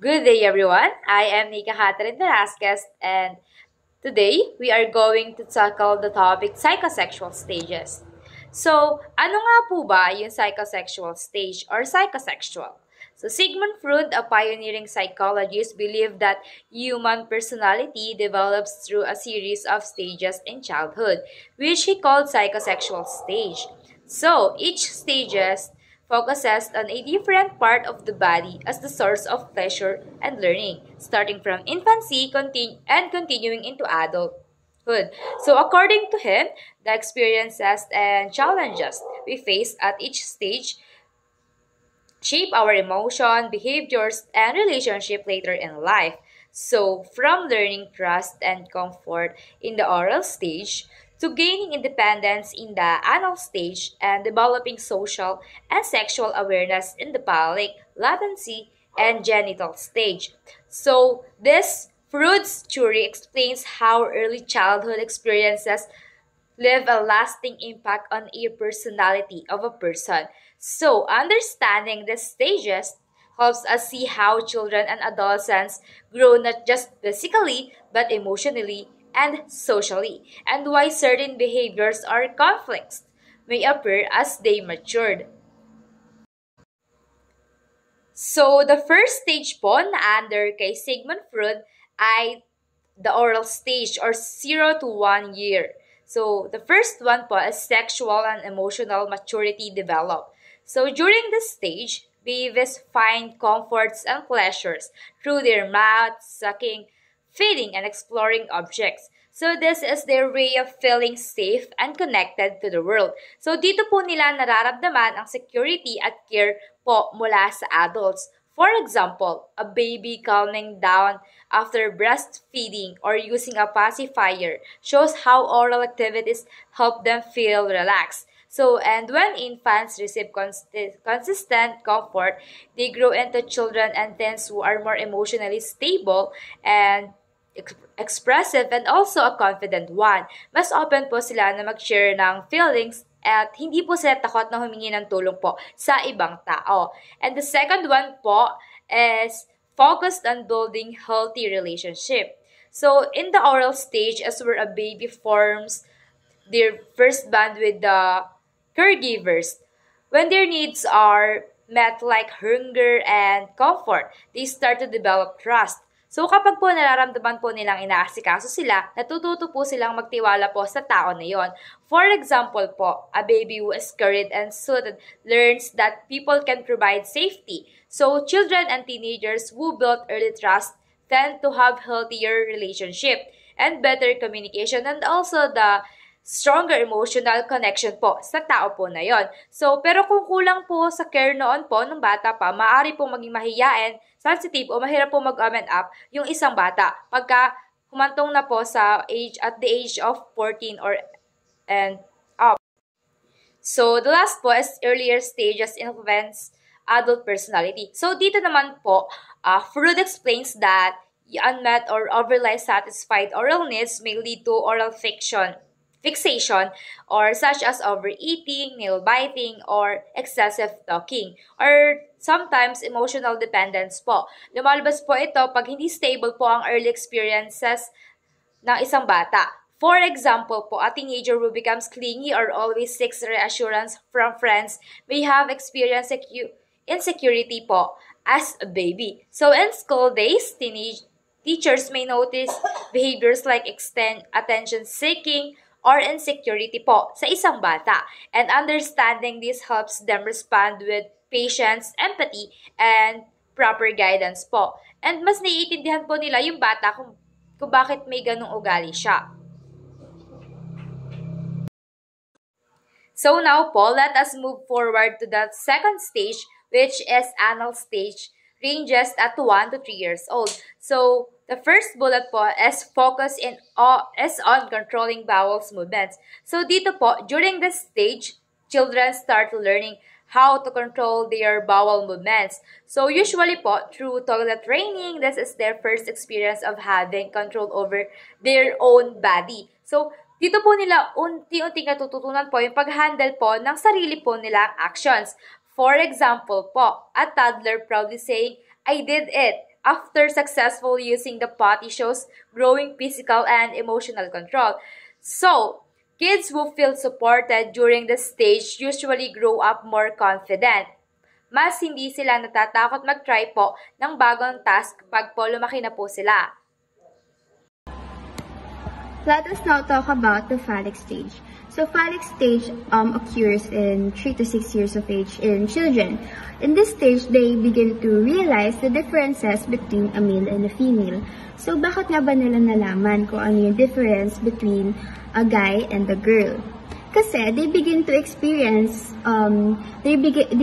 Good day, everyone. I am Nika Catherine Velasquez, and today we are going to tackle the topic psychosexual stages. So, ano nga po ba yung psychosexual stage or psychosexual? So, Sigmund Freud, a pioneering psychologist, believed that human personality develops through a series of stages in childhood, which he called psychosexual stage. So, each stages focuses on a different part of the body as the source of pleasure and learning, starting from infancy and continuing into adulthood. So, according to him, the experiences and challenges we face at each stage shape our emotion, behaviors, and relationship later in life. So, from learning trust and comfort in the oral stage to gaining independence in the anal stage and developing social and sexual awareness in the phallic, latency, and genital stage. So, this Freud's theory explains how early childhood experiences leave a lasting impact on a personality of a person. So, understanding the stages helps us see how children and adolescents grow not just physically but emotionally and socially, and why certain behaviors or conflicts may appear as they matured. So, the first stage po na under kay Sigmund Freud ay the oral stage or 0 to 1 year. So, the first one po is sexual and emotional maturity develop. So, during this stage, babies find comforts and pleasures through their mouth, sucking, feeding, and exploring objects. So, this is their way of feeling safe and connected to the world. So, dito po nila nararamdaman ang security at care po mula sa adults. For example, a baby calming down after breastfeeding or using a pacifier shows how oral activities help them feel relaxed. So, and when infants receive consistent comfort, they grow into children and teens who are more emotionally stable and expressive and also a confident one. Mas open po sila na mag-share ng feelings at hindi po sila takot na humingi ng tulong po sa ibang tao. And the second one po is focused on building healthy relationship. So, in the oral stage is where a baby forms their first bond with the caregivers. When their needs are met like hunger and comfort, they start to develop trust. So kapag po nararamdaman po nilang inaasikaso sila, natututo po silang magtiwala po sa tao na yon. For example po, a baby who is carried and soothed learns that people can provide safety. So children and teenagers who build early trust tend to have healthier relationship and better communication and also the stronger emotional connection po sa tao po na yon. So, pero kung kulang po sa care noon po ng bata pa, maaari po maging mahiyain, sensitive o mahirap po mag-open up yung isang bata pagka humantong na po sa at the age of 14 or and up. So, the last po is earlier stages influence adult personality. So, dito naman po, Freud explains that unmet or overly satisfied oral needs may lead to oral fixation or such as overeating, nail biting, or excessive talking, or sometimes emotional dependence po. Lumalabas po ito pag hindi stable po ang early experiences ng isang bata. For example po, a teenager who becomes clingy or always seeks reassurance from friends may have experienced insecurity po as a baby. So in school days, teachers may notice behaviors like extend attention seeking or insecurity po sa isang bata. And understanding this helps them respond with patience, empathy, and proper guidance po. And mas naiintindihan po nila yung bata kung bakit may ganong ugali siya. So now po, let us move forward to the second stage, which is anal stage, ranges at 1 to 3 years old. So, the first bullet po is focus on controlling bowels movements. So, dito po, during this stage, children start learning how to control their bowel movements. So, usually po, through toilet training, this is their first experience of having control over their own body. So, dito po nila unti-unti natututunan po yung pag-handle po ng sarili po nilang actions. For example po, a toddler proudly saying, "I did it," after successful using the potty shows growing physical and emotional control. So, kids who feel supported during the stage usually grow up more confident. Mas hindi sila natatakot mag-try po ng bagong task pag po lumaki na po sila. Let us now talk about the phallic stage. So phallic stage occurs in 3 to 6 years of age in children. In this stage, they begin to realize the differences between a male and a female. So bakit nga ba nila nalaman kung ano yung difference between a guy and a girl? Kasi they begin to experience, they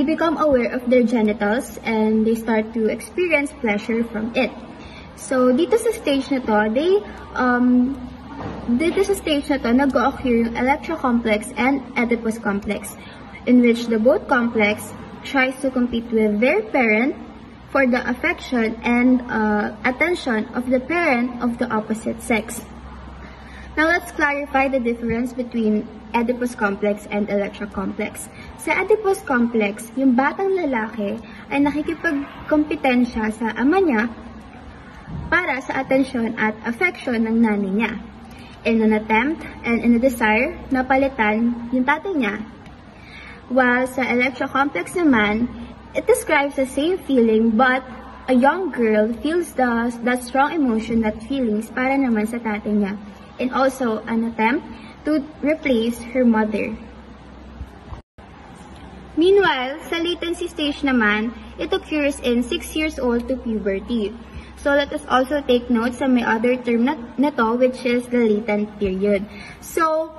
become aware of their genitals and they start to experience pleasure from it. So dito sa stage na to, dito sa stage na to, nag-o-occur yung Electra complex and Oedipus complex, in which the both complex tries to compete with their parent for the affection and attention of the parent of the opposite sex. Now, let's clarify the difference between Oedipus complex and Electra complex. Sa Oedipus complex, yung batang lalaki ay nakikipagkompetensya sa ama niya para sa atensyon at affection ng nanay niya, in an attempt and in a desire na palitan yung tatay niya. While sa Electra complex naman, it describes the same feeling but a young girl feels that strong emotion, that feelings para naman sa tatay niya, and also an attempt to replace her mother. Meanwhile, sa latency stage naman, it occurs in 6 years old to puberty. So let us also take note sa may other term na to, which is the latent period. So,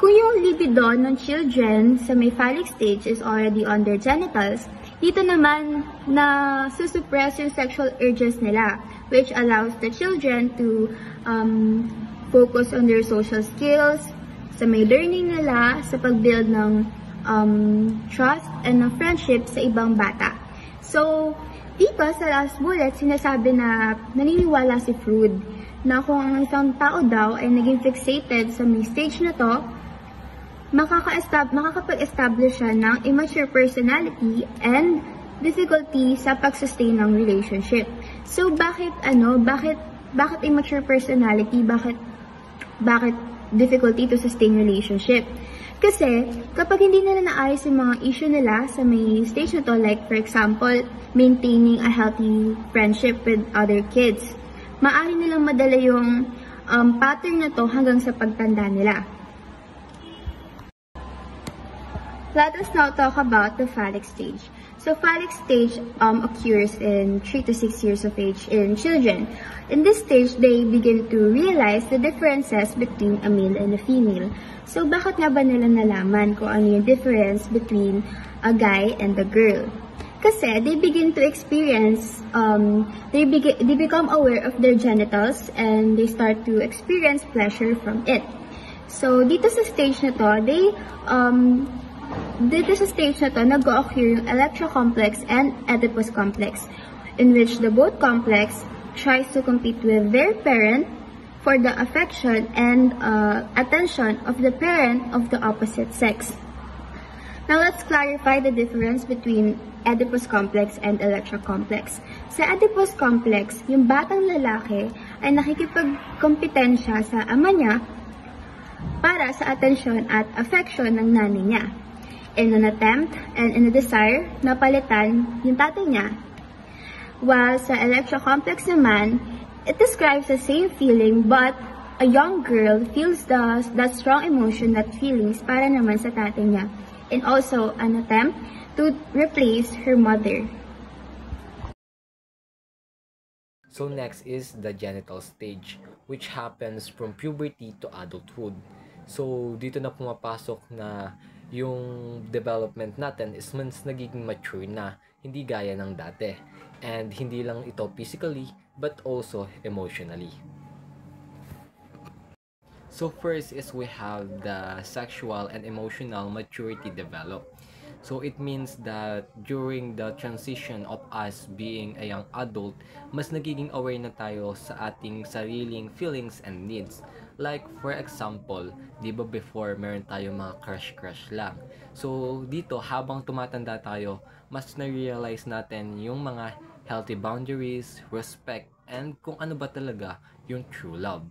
kung yung libido ng children sa may phallic stage is already on their genitals, dito naman na susuppress yung sexual urges nila, which allows the children to focus on their social skills, sa may learning nila, sa pag-build ng trust and ng friendship sa ibang bata. So, dito sa last bullet, sinasabi na naniniwala si Freud na kung ang isang tao daw ay naging fixated sa may stage na to, makakapag-establish siya ng immature personality and difficulty sa pag-sustain ng relationship. So, bakit immature personality? Bakit difficulty to sustain relationship? Kasi, kapag hindi nila naayos yung mga issue nila sa may stage na to, like for example, maintaining a healthy friendship with other kids, maaari nilang madala yung pattern na to hanggang sa pagtanda nila. Let us now talk about the phallic stage. So phallic stage occurs in 3 to 6 years of age in children. In this stage, they begin to realize the differences between a male and a female. So bakit nga ba nila nalaman kung ano yung difference between a guy and a girl? Kasi they begin to experience, they become aware of their genitals and they start to experience pleasure from it. So dito sa stage na to, nag-o-occur yung Electra complex and Oedipus complex, in which the both complex tries to compete with their parent for the affection and attention of the parent of the opposite sex. Now, let's clarify the difference between Oedipus complex and Electra complex. Sa Oedipus complex, yung batang lalaki ay nakikipagkompetensya sa ama niya para sa atensyon at affection ng nanay niya, in an attempt and in a desire na palitan yung tatay niya. While sa Electra complex naman, it describes the same feeling but a young girl feels that strong emotion, that feelings para naman sa tatay niya, and also an attempt to replace her mother. So next is the genital stage, which happens from puberty to adulthood. So dito na pumapasok na yung development natin is mas nagiging mature na, hindi gaya ng dati. And hindi lang ito physically, but also emotionally. So first is we have the sexual and emotional maturity develop. So it means that during the transition of us being a young adult, mas nagiging aware na tayo sa ating sariling feelings and needs. Like for example, di ba before meron tayo mga crush lang. So dito habang tumatanda tayo, mas na-realize natin yung mga healthy boundaries, respect, and kung ano ba talaga yung true love.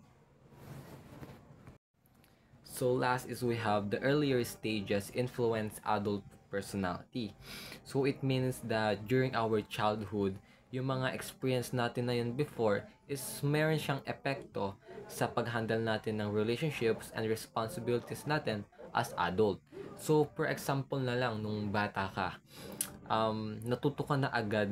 So last is we have the earlier stages influence adult personality. So it means that during our childhood, yung mga experience natin na yun before is meron siyang epekto sa pag-handle natin ng relationships and responsibilities natin as adult. So for example na lang, nung bata ka, natuto ka na agad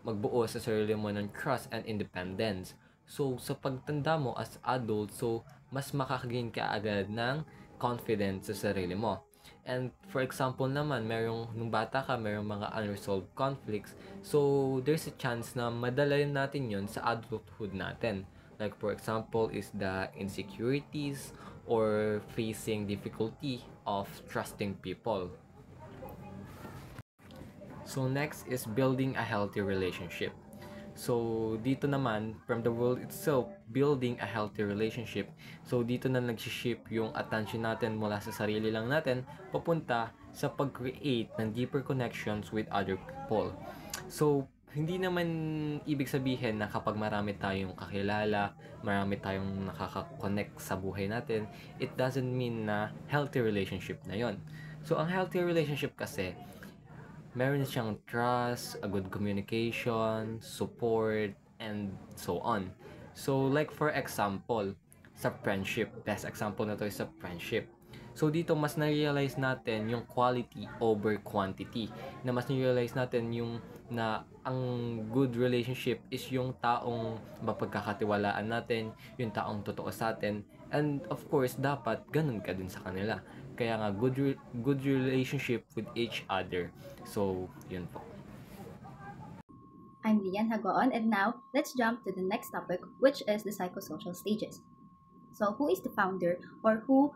magbuo sa sarili mo ng trust and independence. So sa pagtanda mo as adult, so mas makakagain ka agad ng confidence sa sarili mo. And for example naman, nung bata ka, merong mga unresolved conflicts. So there's a chance na madalayan natin yon sa adulthood natin. Like for example is the insecurities or facing difficulty of trusting people. So next is building a healthy relationship. So dito naman, from the world itself, building a healthy relationship. So dito na nag-shift yung attention natin mula sa sarili lang natin papunta sa pag-create ng deeper connections with other people. So hindi naman ibig sabihin na kapag marami tayong kakilala, marami tayong nakaka-connect sa buhay natin, it doesn't mean na healthy relationship na yon. So ang healthy relationship kasi, meron siyang trust, a good communication, support, and so on. So, like for example, sa friendship, best example na to is sa friendship. So, dito mas na-realize natin yung quality over quantity. Na mas na-realize natin yung na ang good relationship is yung taong mapagkakatiwalaan natin, yung taong totoo sa atin, and of course, dapat ganun ka din sa kanila. Kaya nga, good relationship with each other. So, yun po. I'm Lian Hagoon, and now let's jump to the next topic, which is the psychosocial stages. So, who is the founder or who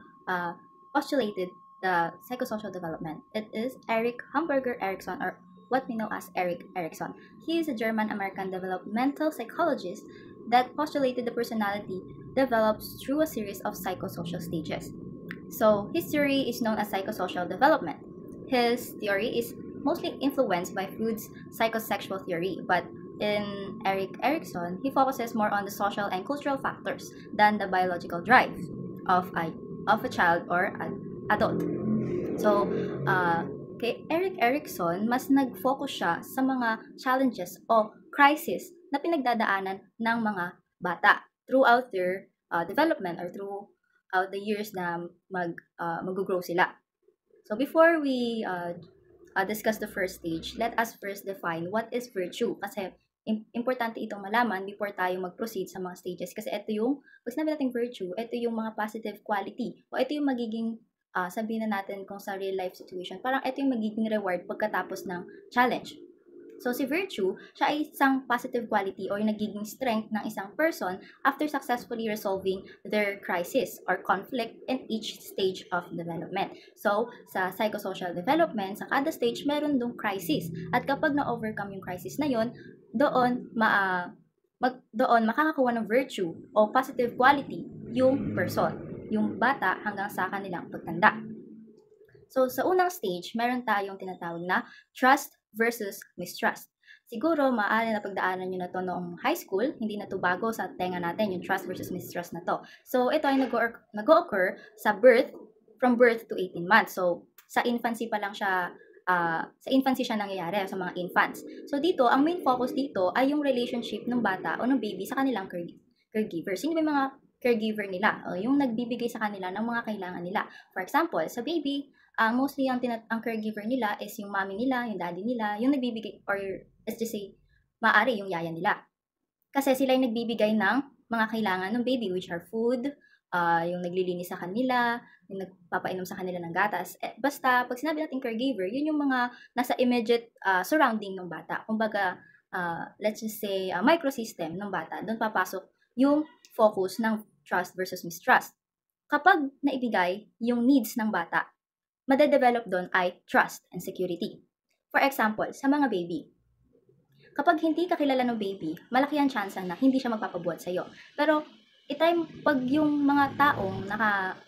postulated the psychosocial development? It is Erik Hamburger Erikson, or what we know as Erik Erikson. He is a German-American developmental psychologist that postulated the personality develops through a series of psychosocial stages. So, his theory is known as psychosocial development. His theory is mostly influenced by Freud's psychosexual theory, but in Erik Erikson, he focuses more on the social and cultural factors than the biological drive of a child or an adult. So, kay Erik Erikson, mas nag-focus siya sa mga challenges o crisis na pinagdadaanan ng mga bata throughout their development or throughout the years na mag-grow sila. So before we discuss the first stage, let us first define what is virtue. Kasi importante itong malaman before tayo mag-proceed sa mga stages. Kasi ito yung, pag sinabi natin virtue, ito yung mga positive quality. O ito yung magiging, sabihin na natin kung sa real life situation, parang ito yung magiging reward pagkatapos ng challenge. So, si virtue, siya ay isang positive quality or nagiging strength ng isang person after successfully resolving their crisis or conflict in each stage of development. So, sa psychosocial development, sa kada stage, meron dong crisis. At kapag na-overcome yung crisis na yon, doon makakakuha ng virtue o positive quality yung person, yung bata hanggang sa kanilang pagtanda. So, sa unang stage, meron tayong tinatawag na trust versus mistrust. Siguro, maaari na pagdaanan nyo na to noong high school, hindi na to bago sa tenga natin, yung trust versus mistrust na to. So, ito ay nag-occur sa from birth to 18 months. So, sa infancy pa lang siya, nangyayari sa mga infants. So, dito, ang main focus dito ay yung relationship ng bata o ng baby sa kanilang caregiver. Sino ba yung mga caregiver nila? O, yung nagbibigay sa kanila ng mga kailangan nila. For example, sa baby, mostly ang caregiver nila is yung mommy nila, yung daddy nila, yung nagbibigay, or let's just say, maaari yung yaya nila. Kasi sila yung nagbibigay ng mga kailangan ng baby, which are food, yung naglilinis sa kanila, yung nagpapainom sa kanila ng gatas. Basta, pag sinabi natin caregiver, yun yung mga nasa immediate surrounding ng bata. Kumbaga, let's just say, microsystem ng bata. Doon papasok yung focus ng trust versus mistrust. Kapag naibigay yung needs ng bata, madedevelop doon ay trust and security. For example, sa mga baby, kapag hindi ka kilala ng baby, malaki ang chance na hindi siya magpapabuhat sa'yo. Pero, pag yung mga taong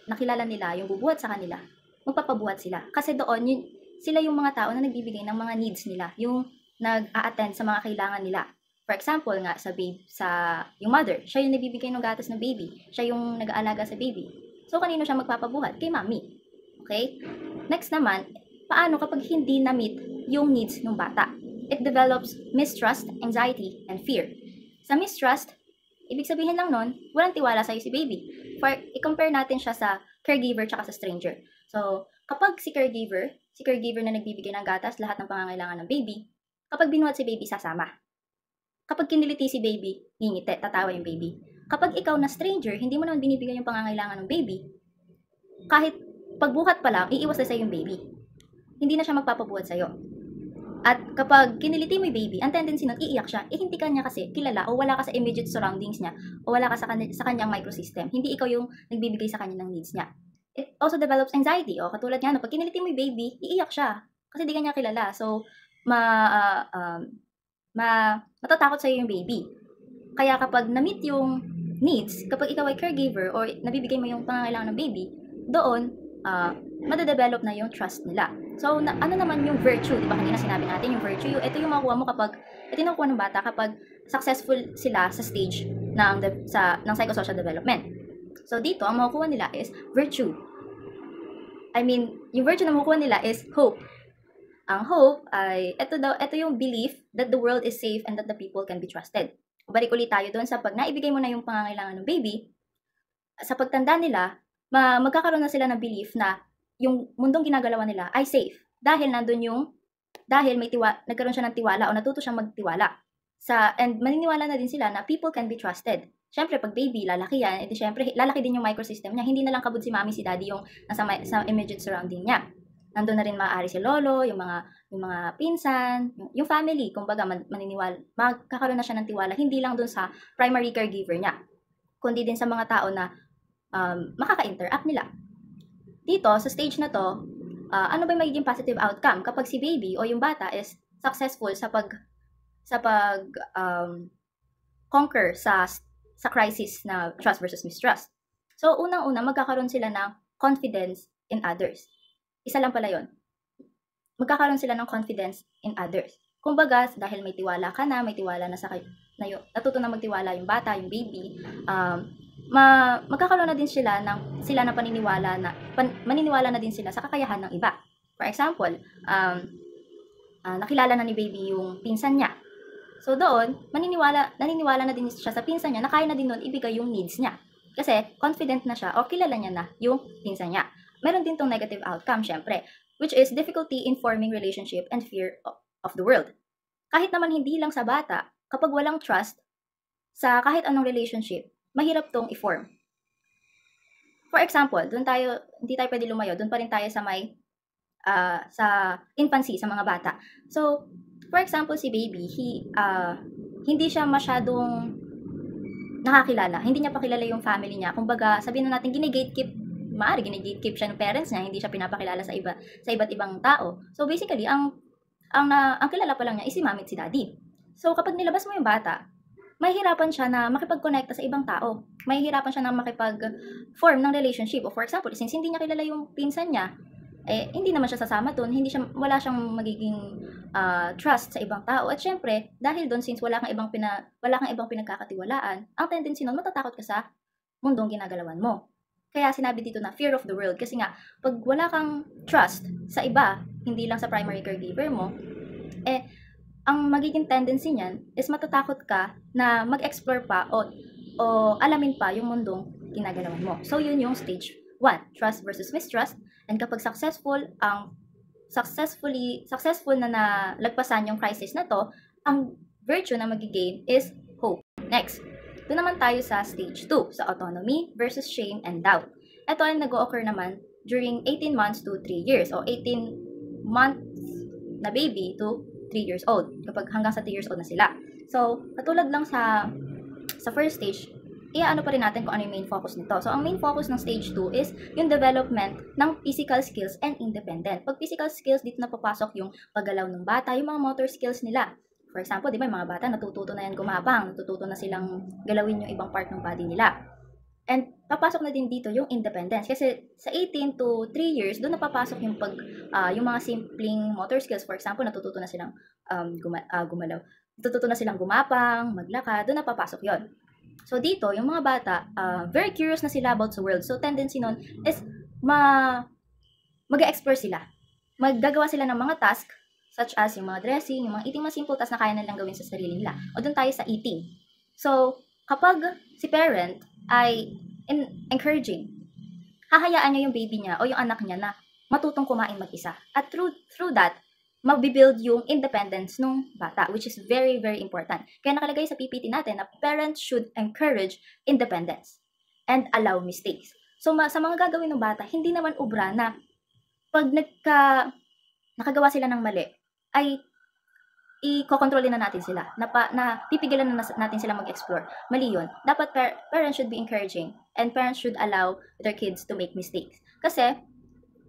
nakilala nila, yung bubuhat sa kanila, magpapabuhat sila. Kasi doon, sila yung mga tao na nagbibigay ng mga needs nila, yung nag-a-attend sa mga kailangan nila. For example nga, yung mother, siya yung nagbibigay ng gatas ng baby. Siya yung nag-aalaga sa baby. So, kanino siya magpapabuhat? Kay mommy. Okay? Next naman, paano kapag hindi na-meet yung needs ng bata? It develops mistrust, anxiety, and fear. Sa mistrust, ibig sabihin lang nun, walang tiwala sa'yo si baby. I-compare natin siya sa caregiver tsaka sa stranger. So, kapag si caregiver na nagbibigay ng gatas, lahat ng pangangailangan ng baby, kapag binuhat si baby, sasama. Kapag kiniliti si baby, ngingiti, tatawa yung baby. Kapag ikaw na stranger, hindi mo naman binibigay yung pangangailangan ng baby, kahit pagbuhat pa lang, iiwas na sa'yo yung baby. Hindi na siya magpapabuhat sa'yo. At kapag kiniliti mo yung baby, ang tendency nun, iiyak siya. Hindi ka niya kasi kilala o wala ka sa immediate surroundings niya o wala ka sa kanyang microsystem. Hindi ikaw yung nagbibigay sa kanya ng needs niya. It also develops anxiety. O katulad nga, pag kiniliti mo yung baby, iiyak siya. Kasi di ka niya kilala. So, matatakot sa'yo yung baby. Kaya kapag na-meet yung needs, kapag ikaw ay caregiver or nabibigay mo yung pangangailangan ng baby, doon, madadevelop na yung trust nila. So, ano naman yung virtue? Di ba kanina sinabi natin yung virtue? Ito yung makuha mo ito yung nakuha ng bata kapag successful sila sa stage ng psychosocial development. So, dito, ang makukuha nila is virtue. Yung virtue na makukuha nila is hope. Ang hope ay, ito yung belief that the world is safe and that the people can be trusted. Balik ulit tayo doon sa pag naibigay mo na yung pangangailangan ng baby, sa pagtanda nila, magkakaroon na sila ng belief na yung mundong ginagalawan nila ay safe. Dahil nagkaroon siya ng tiwala o natuto siyang magtiwala. And maniniwala na din sila na people can be trusted. Syempre, pag baby, lalaki yan, syempre, lalaki din yung microsystem niya. Hindi na lang kabud si mommy, si daddy yung sa immediate surrounding niya. Nandun na rin maaari si lolo, yung mga pinsan, yung family, kumbaga magkakaroon na siya ng tiwala, hindi lang dun sa primary caregiver niya, kundi din sa mga tao na makaka-interact nila. Dito, sa stage na to, ano ba yung magiging positive outcome kapag si baby o yung bata is successful sa conquer sa crisis na trust versus mistrust? So, unang-una, magkakaroon sila ng confidence in others. Isa lang pala yun. Magkakaroon sila ng confidence in others. Kumbaga, dahil may tiwala ka na, may tiwala na natuto na magtiwala yung bata, yung baby, magkakaroon na din sila na maniniwala na din sila sa kakayahan ng iba. For example, nakilala na ni baby yung pinsan niya. So doon, naniniwala na din siya sa pinsan niya na kaya na din doon ibigay yung needs niya. Kasi confident na siya o kilala niya na yung pinsan niya. Meron din tong negative outcome, syempre, which is difficulty in forming relationship and fear of the world. Kahit naman hindi lang sa bata, kapag walang trust sa kahit anong relationship, mahirap tong i-form. For example, hindi tayo pwede lumayo, doon pa rin tayo sa infancy, sa mga bata. So, for example, si baby, hindi siya masyadong nakakilala. Hindi niya pa kilala yung family niya. Kumbaga, sabihin na natin, gine-gatekeep siya ng parents niya, hindi siya pinapakilala sa iba't ibang tao. So basically, ang kilala pa lang niya is si mommy at si daddy. So kapag nilabas mo yung bata, mahihirapan siya na makipag-connect sa ibang tao. Mahihirapan siya na makipag-form ng relationship. O for example, since hindi niya kilala yung pinsan niya, hindi naman siya sasama doon, wala siyang magiging trust sa ibang tao. At syempre, dahil doon, since wala kang ibang pinagkakatiwalaan, ang tendency nun, matatakot ka sa mundong ginagalawan mo. Kaya sinabi dito na fear of the world. Kasi nga, pag wala kang trust sa iba, hindi lang sa primary caregiver mo, ang magiging tendency niyan is matatakot ka na mag-explore pa o alamin pa yung mundong ginagalawan mo. So, yun yung stage 1, trust versus mistrust. And kapag successful na nalagpasan yung crisis na to, ang virtue na magigain is hope. Next. Doon naman tayo sa stage 2, sa autonomy versus shame and doubt. Ito ay nag-o-occur naman during 18 months to 3 years o 18 months na baby to 3 years old, kapag hanggang sa 3 years old na sila. So, katulad lang sa first stage, iaano pa rin natin kung ano yung main focus nito. So, ang main focus ng stage 2 is yung development ng physical skills and independent. Pag physical skills, dito na papasok yung paggalaw ng bata, yung mga motor skills nila. For example, di ba, yung mga bata natututo na yan gumapang, natututo na silang galawin yung ibang part ng body nila. And papasok na din dito yung independence. Kasi sa 18 to 3 years, doon na papasok yung mga simpleng motor skills. For example, natututo na silang gumalaw. Natututo na silang gumapang, maglakad, doon na papasok yon. So dito, yung mga bata, very curious na sila about the world. So tendency nun is mag-explore sila. Maggagawa sila ng mga task such as yung mga dressing, yung mga eating, mga simple task na kaya nilang gawin sa sarili nila. O doon tayo sa eating. So, kapag si parent ay encouraging, hahayaan niya yung baby niya o yung anak niya na matutong kumain mag-isa. At through that, mabibuild yung independence ng bata, which is very, very important. Kaya nakalagay sa PPT natin na parents should encourage independence and allow mistakes. So, sa mga gagawin ng bata, hindi naman ubra na pag nakagawa sila ng mali, ay i-controlin na natin sila, na pipigilan na natin sila mag-explore. Mali yun. Dapat parents should be encouraging and parents should allow their kids to make mistakes. Kasi,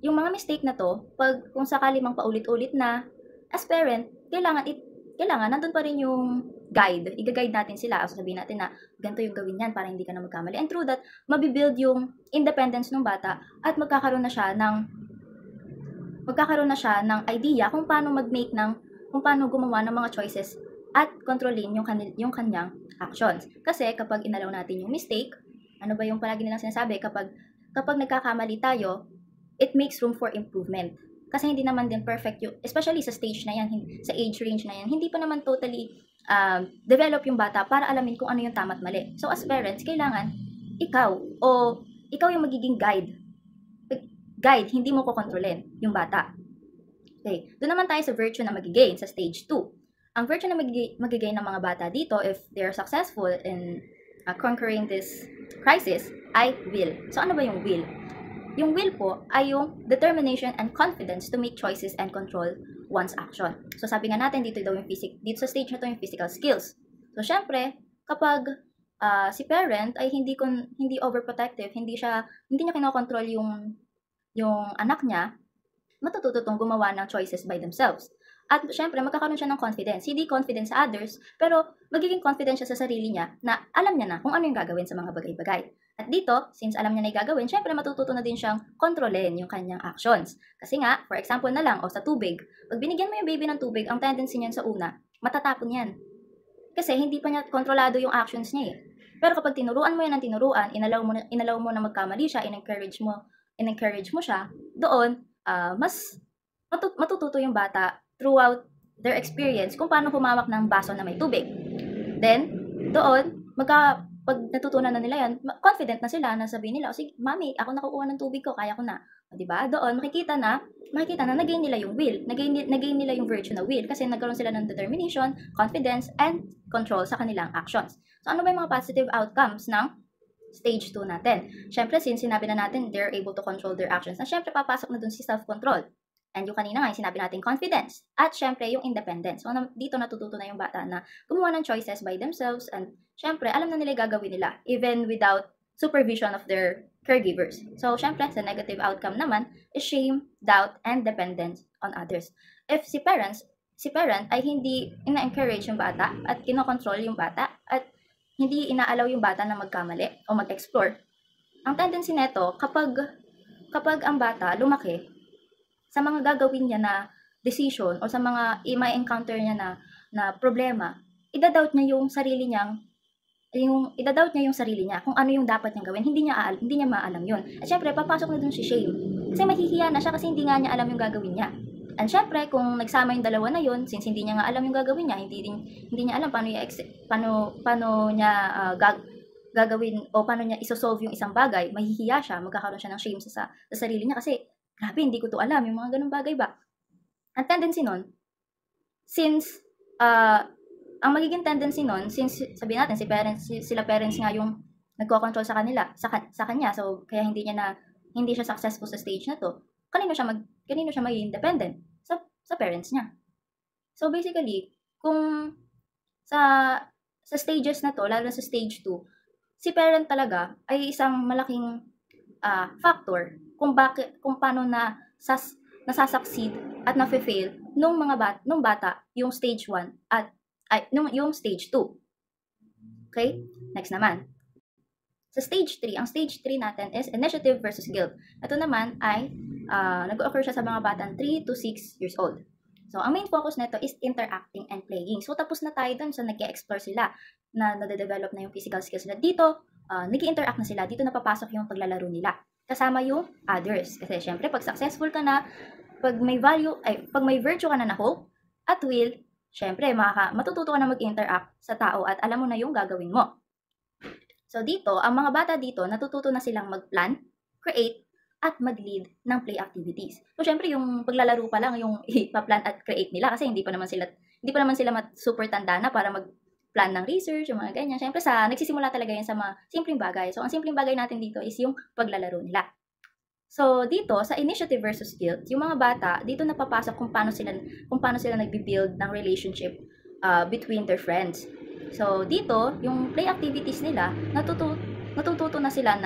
yung mga mistake na to, kung sakali mang paulit-ulit na, as parent, kailangan nandun pa rin yung guide. I-guide natin sila. O sabihin natin na, ganito yung gawin yan para hindi ka na magkamali. And through that, mabibuild yung independence ng bata at magkakaroon na siya ng idea kung paano kung paano gumawa ng mga choices at kontrolin yung kanyang actions. Kasi kapag inalaw natin yung mistake, ano ba yung palagi nilang sinasabi, kapag nagkakamali tayo, it makes room for improvement. Kasi hindi naman din perfect yung, especially sa stage na yan, sa age range na yan, hindi pa naman totally develop yung bata para alamin kung ano yung tama at mali. So as parents, kailangan ikaw yung magiging guide, hindi mo kokontrolin yung bata. Okay, doon naman tayo sa virtue na magigain sa stage 2. Ang virtue na magigain ng mga bata dito, if they're successful in conquering this crisis, ay will. So ano ba yung will? Yung will po ay yung determination and confidence to make choices and control one's action. So sabi nga natin dito sa stage na to yung physical skills. So syempre, kapag si parent ay hindi overprotective, hindi niya kinokontrol yung anak niya, matututo tong gumawa ng choices by themselves. At syempre, magkakaroon siya ng confidence. Hindi confidence sa others, pero magiging confident siya sa sarili niya na alam niya na kung ano yung gagawin sa mga bagay-bagay. At dito, since alam niya na yung gagawin, syempre matututo na din siyang kontrolin yung kanyang actions. Kasi nga, for example na lang, sa tubig, pag binigyan mo yung baby ng tubig, ang tendency niyan sa una, matatapon yan. Kasi hindi pa niya kontrolado yung actions niya eh. Pero kapag tinuruan mo yan ng tinuruan, inalaw mo na magkamali siya, in-encourage mo siya, doon, mas matututo yung bata throughout their experience kung paano humawak ng baso na may tubig. Then, doon, pag natutunan na nila yan, confident na sila na sabihin nila, sige, mami, ako nakukuha ng tubig ko, kaya ko na. Diba? Doon, makikita na nagain nila yung will, nagain nila yung virtue na will kasi nagkaroon sila ng determination, confidence, and control sa kanilang actions. So, ano ba yung mga positive outcomes ng stage 2 natin? Syempre, since sinabi na natin, they're able to control their actions, na syempre, papasok na dun si self-control. And yung kanina nga, yung sinabi natin, confidence. At syempre, yung independence. So, dito natututo na yung bata na gumawa ng choices by themselves. And syempre, alam na nila gagawin nila, even without supervision of their caregivers. So, syempre, sa negative outcome naman, is shame, doubt, and dependence on others. If si parent ay hindi ina-encourage yung bata at kinokontrol yung bata at hindi inaalaw yung bata na magkamali o mag-explore, ang tendency nito, kapag ang bata lumaki, sa mga gagawin niya na decision o sa mga i-encounter niya na problema, idadoubt niya yung sarili niya kung ano yung dapat niyang gawin. Hindi niya maalam yun. At syempre, papasok na dun si shame. Kasi mahihiya na siya kasi hindi nga niya alam yung gagawin niya. And syempre, kung nagsama yung dalawa na yun, since hindi niya nga alam yung gagawin niya, hindi niya alam paano niya gagawin o paano niya isosolve yung isang bagay, mahihiya siya, magkakaroon siya ng shame sa sarili niya kasi grabe, hindi ko to alam, yung mga ganung bagay ba? Ang tendency nun, since, ang magiging tendency nun, since sabihin natin, sila parents nga yung nagko-control sa kanya, so kaya hindi siya successful sa stage na to, kanino siya magiging independent? Sa parents niya. So basically, kung sa stages na to, lalo na sa stage 2, si parent talaga ay isang malaking factor kung paano nasasucceed at nafe-fail nung bata yung stage 1 at yung stage 2. Okay? Next naman. Sa stage 3, ang stage 3 natin is initiative versus guilt. Ito naman ay nag-occur siya sa mga batang 3 to 6 years old. So, ang main focus nito is interacting and playing. So, tapos na tayo dun sa nag-explore sila, na nade-develop na yung physical skills nila. Dito, nag-interact na sila. Dito napapasok yung paglalaro nila. Kasama yung others. Kasi, syempre, pag successful ka na, pag may virtue ka na hope at will, syempre, matututo ka na mag-interact sa tao at alam mo na yung gagawin mo. So, dito, ang mga bata dito, natututo na silang mag-plan, create, at mag-lead ng play activities. So, syempre, yung paglalaro pa lang, yung ipa-plan at create nila kasi hindi pa naman sila super tanda na para mag-plan ng research, yung mga ganyan. Syempre, nagsisimula talaga yan sa mga simpleng bagay. So, ang simpleng bagay natin dito is yung paglalaro nila. So, dito, sa initiative versus guilt, yung mga bata, dito napapasok kung paano sila nagbi-build ng relationship between their friends. So, dito, yung play activities nila, natututo na sila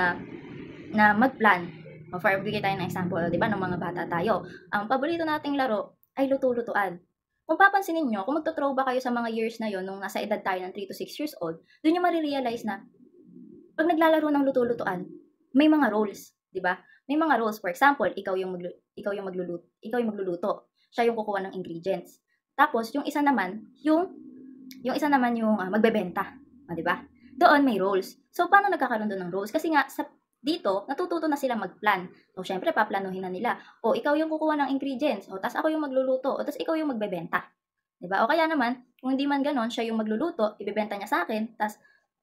na mag-plan. For bigay tayo ng example, di ba, ng mga bata tayo. Ang paborito nating laro ay luto-lutuan. Kung papansinin nyo, kung magto-throwback kayo sa mga years na yon nung nasa edad tayo ng 3 to 6 years old, doon nyo marirealize na pag naglalaro ng luto-lutuan, may mga roles, di ba? May mga roles. For example, ikaw yung magluluto. Siya yung kukuha ng ingredients. Tapos, yung isa naman yung magbebenta. Di ba? Doon may roles. So, paano nagkakaroon doon ng roles? Kasi nga, dito, natututo na sila mag-plan. So, syempre, paplanuhin na nila. O, ikaw yung kukuha ng ingredients. O, tas ako yung magluluto. O, tas ikaw yung magbebenta. Diba? O, kaya naman, kung hindi man ganon, siya yung magluluto, ibebenta niya sa akin,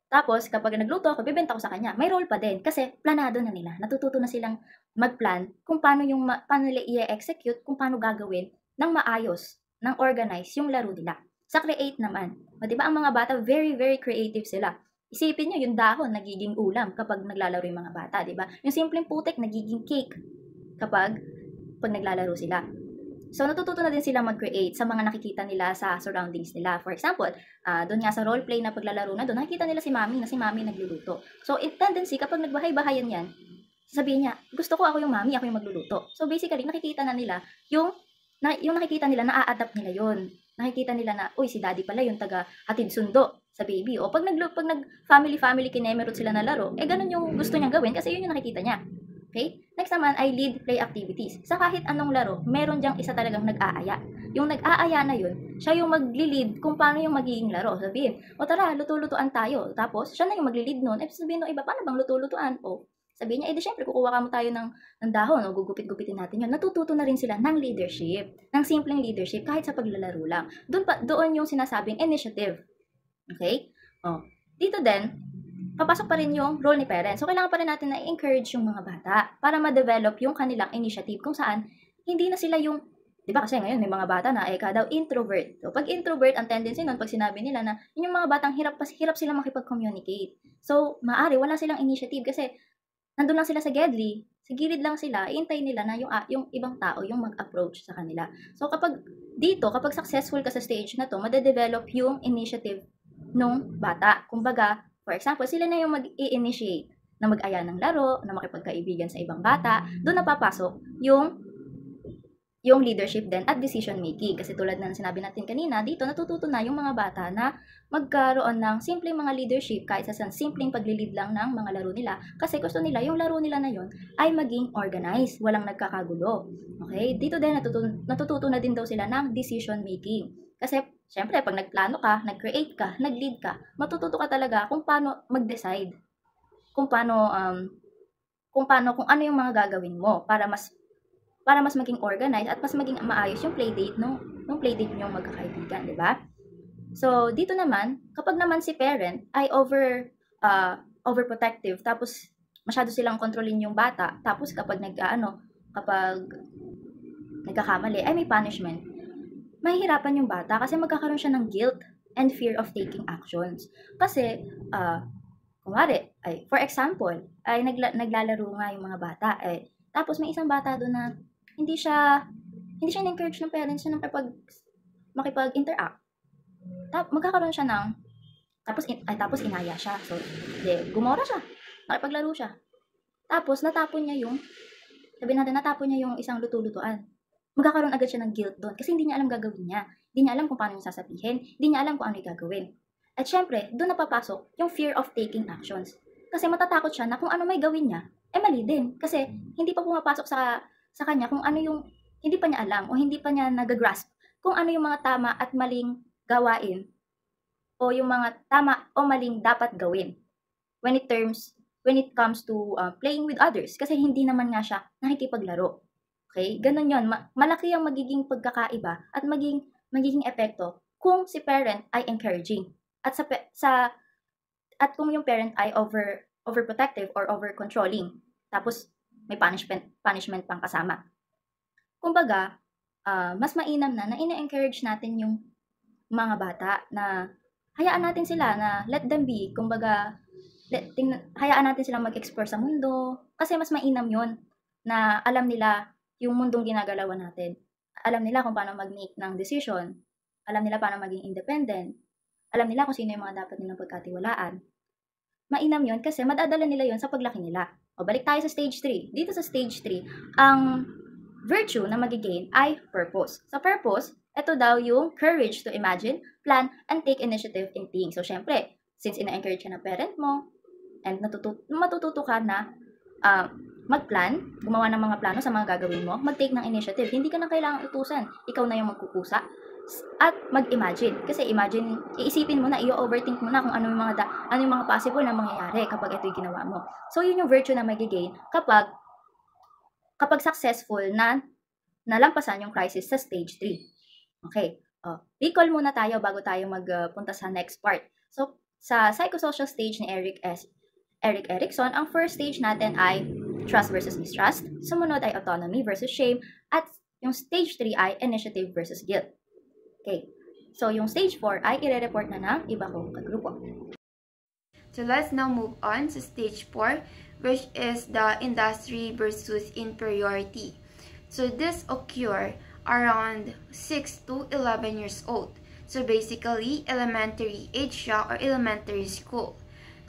tapos, kapag nagluto ako, ibebenta ko sa kanya. May role pa din. Kasi, planado na nila. Natututo na silang mag-plan kung paano nila i-execute, kung paano gagawin ng maayos, ng organize yung laro nila. Sa create naman. O, diba, ang mga bata, very, very creative sila. Isipin nyo, yung dahon, nagiging ulam kapag naglalaro yung mga bata, di ba? Yung simpleng putik, nagiging cake kapag naglalaro sila. So, natututo na din sila mag-create sa mga nakikita nila sa surroundings nila. For example, doon nga sa roleplay na paglalaro na doon, nakikita nila si mami nagluluto. So, in tendency, kapag nagbahay-bahayan yan, sabihin niya, gusto ko ako yung mami, ako yung magluluto. So, basically, nakikita na nila, yung nakikita nila, na-a-adapt nila yun. Nakikita nila na, uy, si daddy pala yung taga-hatid sundo sa baby. O pag nag-family kinemerot sila na laro, ganun yung gusto niyang gawin kasi yun yung nakikita niya. Okay? Next naman ay lead play activities. Sa kahit anong laro, meron diyang isa talagang nag-aaya. Yung nag-aaya na yun, siya yung magli-lead kung paano yung magiging laro. Sabihin, o tara, luto-lutuan tayo. Tapos, siya na yung magli-lead nun. Sabihin ng iba, paano bang luto-lutuan? O, sabihin niya, syempre, kukuha ka mo tayo ng dahon, o gugupit-gupitin natin yun. Natututo na rin sila ng leadership, ng simpleng leadership, kahit sa paglalaro lang. Doon yung sinasabing initiative. Okay? O, dito din, papasok pa rin yung role ni parents. So, kailangan pa rin natin na i-encourage yung mga bata para ma-develop yung kanilang initiative kung saan hindi na sila yung, di ba kasi ngayon may mga bata na daw introvert. So, pag introvert, ang tendency nun, pag sinabi nila na yung mga batang hirap sila makipag-communicate. So, maari, wala silang initiative kasi nandun lang sila sa gilid lang sila, iintay nila na yung ibang tao yung mag-approach sa kanila. So, kapag successful ka sa stage na to, madedevelop yung initiative nung bata. Kumbaga, for example, sila na yung mag-i-initiate na mag-aya ng laro, na makipagkaibigan sa ibang bata. Doon napapasok yung leadership din at decision making. Kasi tulad ng sinabi natin kanina, dito natututo na yung mga bata na magkaroon ng simpleng mga leadership kahit sa simpleng paglilid lang ng mga laro nila. Kasi gusto nila, yung laro nila na yun ay maging organized, walang nagkakagulo. Okay? Dito din natututo na din daw sila ng decision making. Kasi, syempre, pag nagplano ka, nag-create ka, nag-lead ka, matututo ka talaga kung paano mag-decide. Kung ano yung mga gagawin mo para mas maging organized at mas maging maayos yung playdate nung playdate niyong magkakaibigan, di ba? So, dito naman, kapag naman si parent ay overprotective, tapos masyado silang kontrolin yung bata, tapos kapag nagkakamali, ay may punishment, mahihirapan yung bata kasi magkakaroon siya ng guilt and fear of taking actions. Kasi, for example, ay naglalaro nga yung mga bata, tapos may isang bata doon na hindi siya na-encourage ng parents niya makipag-interact. Magkakaroon siya tapos inaya siya. So, gumora siya. Nakipaglaro siya. Tapos, natapon niya yung isang luto-lutuan. Magkakaroon agad siya ng guilt doon kasi hindi niya alam gagawin niya. Hindi niya alam kung paano niya sasabihin. Hindi niya alam kung ano yung gagawin. At syempre, doon napapasok yung fear of taking actions. Kasi matatakot siya na kung ano may gawin niya, mali din. Kasi hindi pa pumapasok sa kanya kung ano yung hindi pa niya alam o hindi pa niya nag-grasp kung ano yung mga tama at maling gawain o yung mga tama o maling dapat gawin when it comes to playing with others, kasi hindi naman nga siya nakikipaglaro. Okay? Ganun yon. Malaki ang magiging pagkakaiba at magiging epekto kung si parent ay encouraging. At kung yung parent ay overprotective or over-controlling. Tapos may punishment pang kasama. Kumbaga, mas mainam na ina-encourage natin yung mga bata na hayaan natin sila na let them be. Kumbaga, hayaan natin sila mag-explore sa mundo. Kasi mas mainam yun na alam nila yung mundong ginagalawan natin. Alam nila kung paano mag-make ng decision. Alam nila paano maging independent. Alam nila kung sino yung mga dapat nilang pagkatiwalaan. Mainam yun kasi madadala nila yun sa paglaki nila. O balik tayo sa stage 3. Dito sa stage 3, ang virtue na magigain ay purpose. Sa purpose, ito daw yung courage to imagine, plan, and take initiative in things. So, syempre, since ina-encourage ka ng parent mo, and matututo ka na mag-plan, gumawa ng mga plano sa mga gagawin mo, mag-take ng initiative. Hindi ka na kailangang utusan. Ikaw na yung magkukusa. At mag-imagine. Kasi iisipin mo na, i-overthink mo na kung ano yung mga possible na mangyayari kapag ito yung ginawa mo. So, yun yung virtue na magigain kapag successful na nalampasan yung crisis sa stage 3. Okay. Recall muna tayo bago tayo magpunta sa next part. So, sa psychosocial stage ni Erik Erikson, ang first stage natin ay trust versus mistrust. Sumunod ay autonomy versus shame. At yung stage 3 ay initiative versus guilt. Okay. So, yung stage 4 ay i-report na ng iba kong kagrupo. So, let's now move on to stage 4, which is the industry versus inferiority. So, this occur around 6 to 11 years old. So, basically, elementary age siya or elementary school.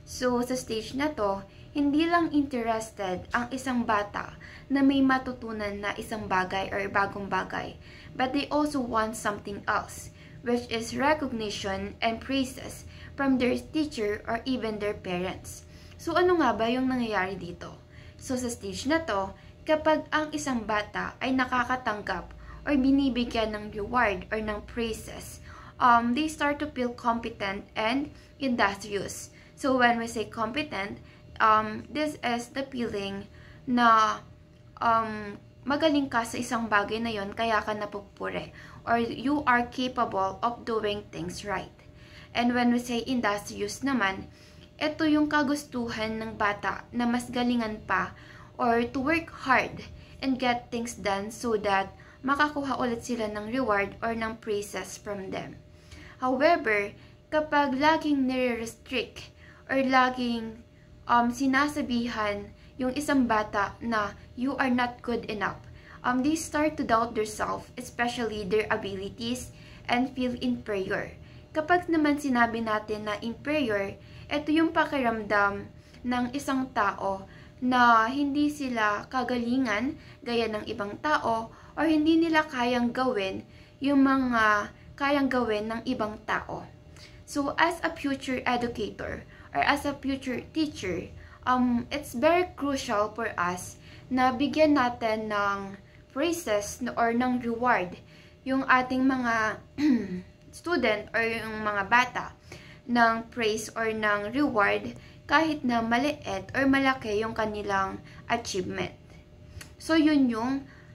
So, sa stage na to, hindi lang interested ang isang bata na may matutunan na isang bagay or bagong bagay, but they also want something else, which is recognition and praises from their teacher or even their parents. So, ano nga ba yung nangyayari dito? So, sa stage na to, kapag ang isang bata ay nakakatanggap or binibigyan ng reward or ng praises, they start to feel competent and industrious. So, when we say competent, this is the feeling na magaling ka sa isang bagay na yon, kaya ka napupure, or you are capable of doing things right. And when we say industrious naman, ito yung kagustuhan ng bata na mas galingan pa or to work hard and get things done so that makakuha ulit sila ng reward or ng praises from them. However, kapag laging nire-restrict or laging sinasabihan yung isang bata na you are not good enough, they start to doubt themselves, especially their abilities, and feel inferior. Kapag naman sinabi natin na inferior, ito yung pakiramdam ng isang tao na hindi sila kagalingan gaya ng ibang tao or hindi nila kayang gawin yung mga kayang gawin ng ibang tao. So, as a future educator or as a future teacher, it's very crucial for us na bigyan natin ng praises or ng reward yung ating mga student or yung mga bata ng praise or ng reward kahit na maliit or malaki yung kanilang achievement. So, yun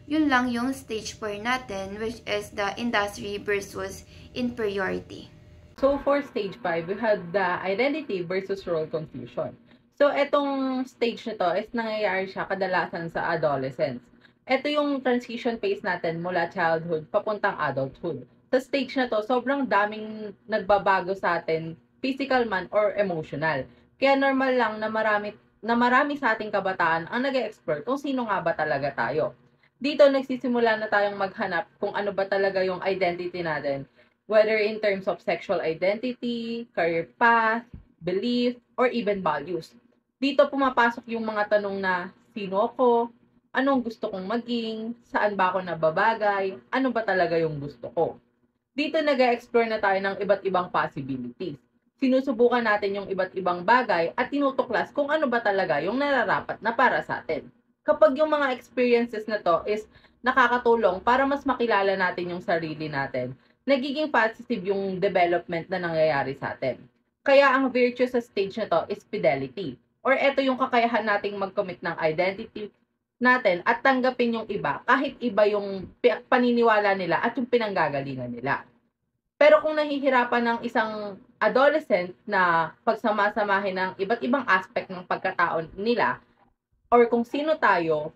lang yung stage 4 natin, which is the industry versus inferiority. So, for stage 5, we had the identity versus role confusion. So, etong stage na to is nangyayari siya kadalasan sa adolescence. Ito yung transition phase natin mula childhood papuntang adulthood. Sa stage na to, sobrang daming nagbabago sa atin, physical man or emotional. Kaya normal lang na marami sa ating kabataan ang nag-explore kung sino nga ba talaga tayo. Dito nagsisimula na tayong maghanap kung ano ba talaga yung identity natin, whether in terms of sexual identity, career path, belief, or even values. Dito pumapasok yung mga tanong na sino ako, anong gusto kong maging, saan ba ako nababagay, ano ba talaga yung gusto ko. Dito nag-explore na tayo ng iba't ibang possibilities. Sinusubukan natin yung iba't ibang bagay at tinutuklas kung ano ba talaga yung nararapat na para sa atin. Kapag yung mga experiences na to is nakakatulong para mas makilala natin yung sarili natin. Nagiging positive yung development na nangyayari sa atin. Kaya ang virtue sa stage na to is fidelity. Or ito yung kakayahan nating mag-commit ng identity natin at tanggapin yung iba kahit iba yung paniniwala nila at yung pinanggagalingan nila. Pero kung nahihirapan ng isang adolescent na pagsamasamahin ng iba't ibang aspect ng pagkatao nila, or kung sino tayo,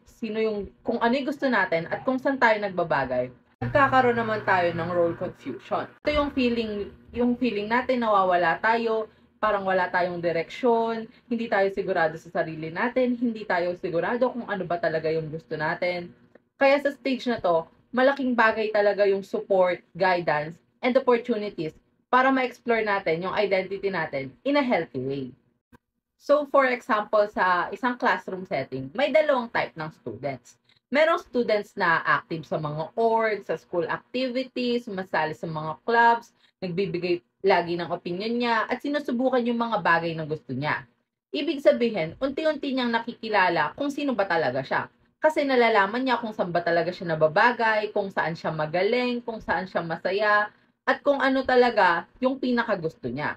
kung ano yung gusto natin at kung saan tayo nagbabagay, nagkakaroon naman tayo ng role confusion. Ito yung feeling natin nawawala tayo, parang wala tayong direksyon, hindi tayo sigurado sa sarili natin, hindi tayo sigurado kung ano ba talaga yung gusto natin. Kaya sa stage na to, malaking bagay talaga yung support, guidance, and opportunities para ma-explore natin yung identity natin in a healthy way. So, for example, sa isang classroom setting, may dalawang type ng students. Merong students na active sa mga org, sa school activities, sumasali sa mga clubs, nagbibigay lagi ng opinion niya, at sinusubukan yung mga bagay na gusto niya. Ibig sabihin, unti-unti niyang nakikilala kung sino ba talaga siya. Kasi nalalaman niya kung saan ba talaga siya nababagay, kung saan siya magaling, kung saan siya masaya, at kung ano talaga yung pinakagusto niya.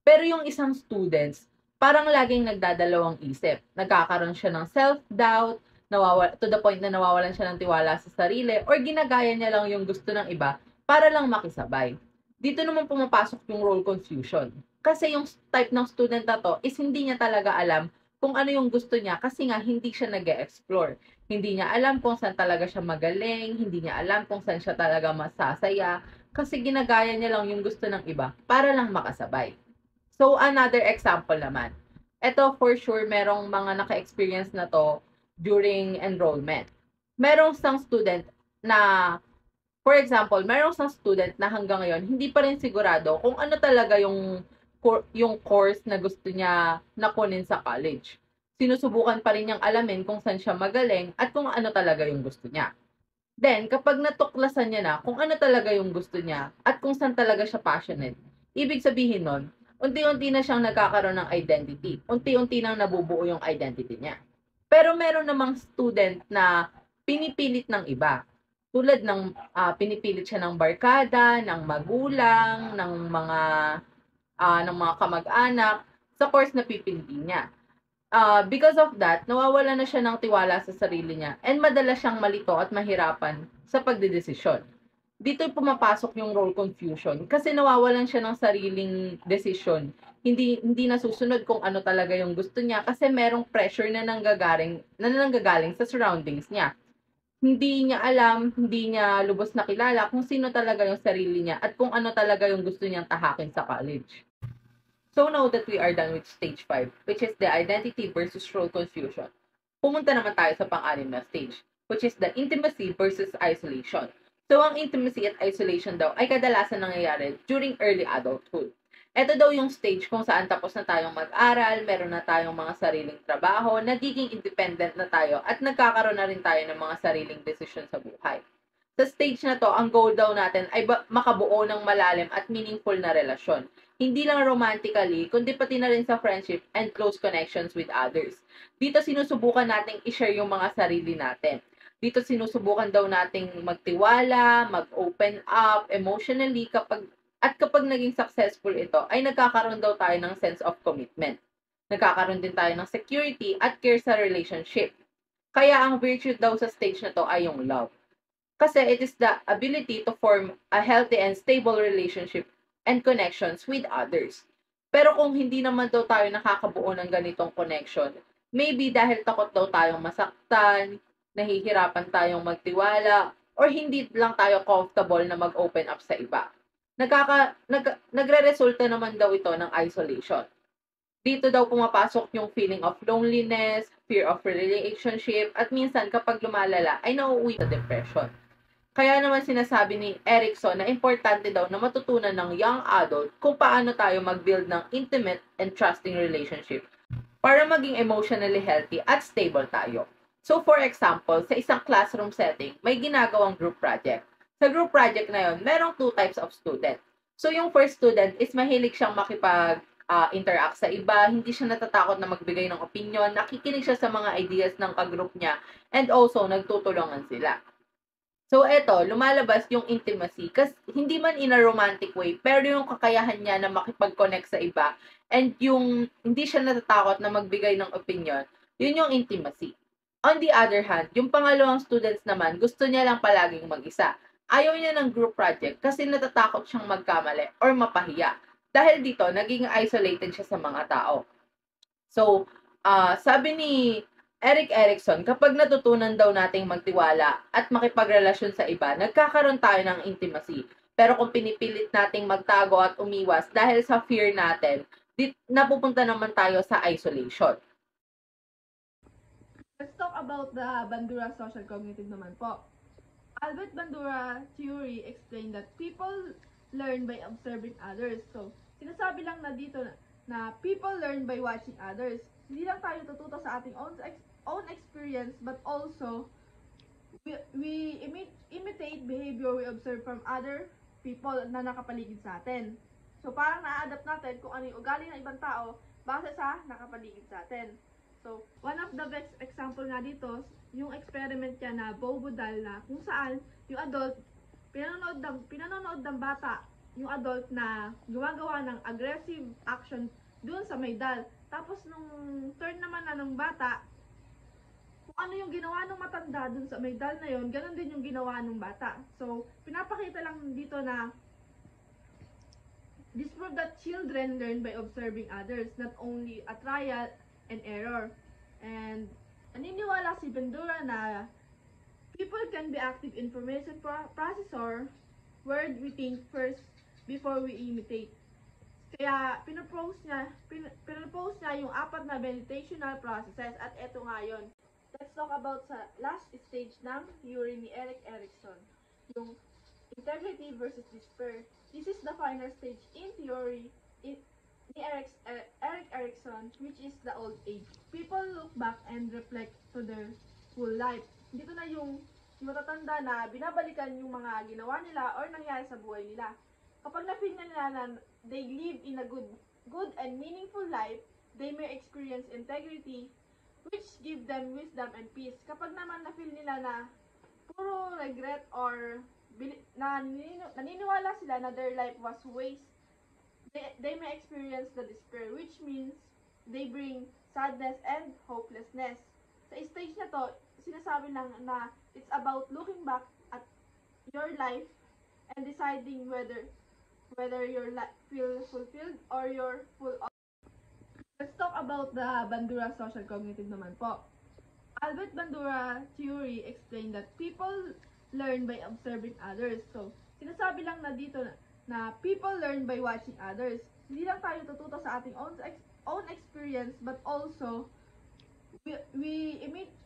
Pero yung isang students, parang laging nagdadalawang isip. Nagkakaroon siya ng self-doubt, to the point na nawawalan siya ng tiwala sa sarili, or ginagaya niya lang yung gusto ng iba para lang makisabay. Dito naman pumapasok yung role confusion. Kasi yung type ng student na to is hindi niya talaga alam kung ano yung gusto niya kasi nga hindi siya nag-e-explore. Hindi niya alam kung saan talaga siya magaling, hindi niya alam kung saan siya talaga masasaya kasi ginagaya niya lang yung gusto ng iba para lang makasabay. So, another example naman. Ito for sure, merong mga naka-experience na to during enrollment. Merong isang student na for example, mayroong isang student na hanggang ngayon hindi pa rin sigurado kung ano talaga yung course na gusto niya na kunin sa college. Sinusubukan pa rin niyang alamin kung saan siya magaling at kung ano talaga yung gusto niya. Then, kapag natuklasan niya na kung ano talaga yung gusto niya at kung saan talaga siya passionate, ibig sabihin nun, unti-unti na siyang nagkakaroon ng identity. Unti-unti nang nabubuo yung identity niya. Pero meron namang student na pinipilit ng iba. Tulad ng pinipilit siya ng barkada, ng magulang, ng mga kamag-anak sa course na pipiliin niya. Because of that, nawawala na siya ng tiwala sa sarili niya and madalas siyang malito at mahirapan sa pagdedesisyon. Dito pumapasok yung role confusion kasi nawawalan siya ng sariling desisyon. Hindi nasusunod kung ano talaga yung gusto niya kasi merong pressure na nanggagaling sa surroundings niya. Hindi niya alam, hindi niya lubos na kilala kung sino talaga yung sarili niya at kung ano talaga yung gusto niyang tahakin sa college. So now that we are done with stage 5, which is the identity versus role confusion, pumunta naman tayo sa pang-anim na stage, which is the intimacy versus isolation. So ang intimacy at isolation daw ay kadalasan nangyayari during early adulthood. Ito daw yung stage kung saan tapos na tayong mag-aral, meron na tayong mga sariling trabaho, nagiging independent na tayo, at nagkakaroon na rin tayo ng mga sariling desisyon sa buhay. Sa stage na to, ang goal daw natin ay makabuo ng malalim at meaningful na relasyon. Hindi lang romantically, kundi pati na rin sa friendship and close connections with others. Dito sinusubukan nating i-share yung mga sarili natin. Dito sinusubukan daw nating magtiwala, mag-open up emotionally kapag naging successful ito, ay nagkakaroon daw tayo ng sense of commitment. Nagkakaroon din tayo ng security at care sa relationship. Kaya ang virtue daw sa stage na to ay yung love. Kasi it is the ability to form a healthy and stable relationship and connections with others. Pero kung hindi naman daw tayo nakakabuo ng ganitong connection, maybe dahil takot daw tayong masaktan, nahihirapan tayong magtiwala, or hindi lang tayo comfortable na mag-open up sa iba. Nagre-resulta naman daw ito ng isolation. Dito daw pumapasok yung feeling of loneliness, fear of relationship, at minsan kapag lumalala ay nauuwi sa depression. Kaya naman sinasabi ni Erickson na importante daw na matutunan ng young adult kung paano tayo mag-build ng intimate and trusting relationship para maging emotionally healthy at stable tayo. So for example, sa isang classroom setting, may ginagawang group project. Sa group project na yon, merong 2 types of student. So yung first student is mahilig siyang interact sa iba, hindi siya natatakot na magbigay ng opinion, nakikinig siya sa mga ideas ng ka-group niya, and also nagtutulungan sila. So, eto, lumalabas yung intimacy. Kasi hindi man in a romantic way, pero yung kakayahan niya na makipag-connect sa iba and yung hindi siya natatakot na magbigay ng opinion, yun yung intimacy. On the other hand, yung pangalawang students naman, gusto niya lang palaging mag-isa. Ayaw niya ng group project kasi natatakot siyang magkamali or mapahiya. Dahil dito, naging isolated siya sa mga tao. So, sabi ni Eric Erikson, kapag natutunan daw nating magtiwala at makipagrelasyon sa iba, nagkakaroon tayo ng intimacy. Pero kung pinipilit nating magtago at umiwas dahil sa fear natin, napupunta naman tayo sa isolation. Let's talk about the Bandura social cognitive naman po. Albert Bandura theory explained that people learn by observing others. So, sinasabi lang na dito na people learn by watching others. Hindi lang tayo tututo sa ating own experience, but also we imitate behavior we observe from other people na nakapaligid sa atin. So, parang na-adapt natin kung ano yung ugali ng ibang tao base sa nakapaligid sa atin. So, one of the best example nga dito, yung experiment niya na Bobodal na kung saan yung adult, pinanonood ng bata, yung adult na gumagawa ng aggressive action doon sa may dal. Tapos nung turn naman na ng bata, kung ano yung ginawa ng matanda doon sa may dal na yon, ganun din yung ginawa ng bata. So, pinapakita lang dito na this prove that children learn by observing others, not only a trial and error. And naniniwala si Bandura na people can be active information processor, word we think first before we imitate. Kaya pinapose niya yung 4 na meditational processes at eto nga yun. Let's talk about sa last stage ng theory ni Eric Erikson, yung integrity versus despair. This is the final stage in theory ni Eric Erikson, which is the old age. People look back and reflect to their full life. Dito na yung matatanda na binabalikan yung mga ginawa nila or nangyari sa buhay nila. Kapag na-feel na nila na they live in a good and meaningful life, they may experience integrity, which give them wisdom and peace. Kapag naman na-feel nila na puro regret or naniniwala sila na their life was waste, they may experience the despair, which means they bring sadness and hopelessness. Sa stage na to, sinasabi lang na it's about looking back at your life and deciding whether your life feels fulfilled or you're full of. Let's talk about the Bandura social cognitive naman po. Albert Bandura theory explained that people learn by observing others. So, sinasabi lang na dito na people learn by watching others. Hindi lang tayo tututo sa ating own experience, but also we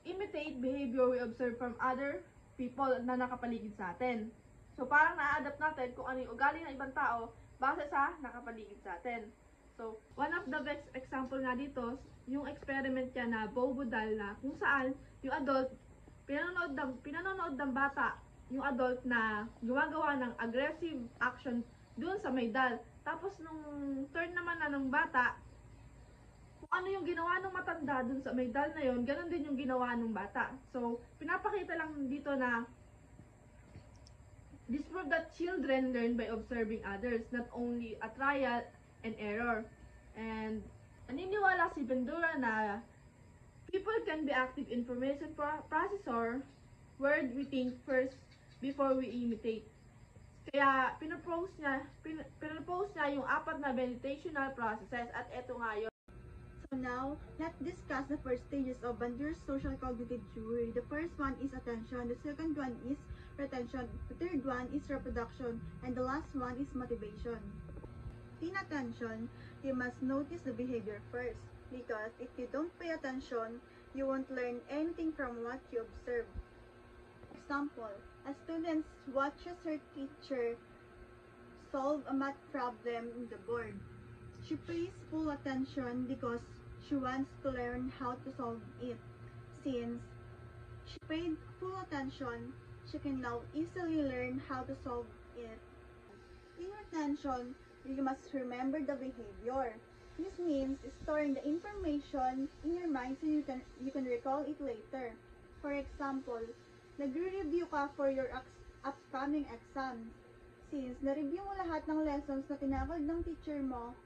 imitate behavior we observe from other people na nakapaligid sa atin. So, parang na-adapt natin kung ano yung ugali ng ibang tao base sa nakapaligid sa atin. So, one of the best example nga dito, yung experiment niya na Bobodal na kung saan yung adult, pinanonood ng bata, yung adult na gumagawa ng aggressive action doon sa may dal. Tapos nung turn naman na ng bata, kung ano yung ginawa ng matanda doon sa may dal na yon, ganun din yung ginawa ng bata. So, pinapakita lang dito na this prove that children learn by observing others, not only a trial and error. And naniniwala si Bandura na people can be active information processor, word we think first before we imitate. Kaya pinapose niya yung 4 na meditational processes at eto nga yun. So now, let's discuss the first stages of Bandura's social cognitive theory. The first one is attention, the second one is retention, the third one is reproduction, and the last one is motivation. In attention, you must notice the behavior first, because if you don't pay attention, you won't learn anything from what you observe. For example, a student watches her teacher solve a math problem in the board. She pays full attention because she wants to learn how to solve it. Since she paid full attention, she can now easily learn how to solve it. In retention, you must remember the behavior. This means storing the information in your mind so you can recall it later. For example, Nagre-review ka for your upcoming exam. Since na-review mo lahat ng lessons na tinawag ng teacher mo,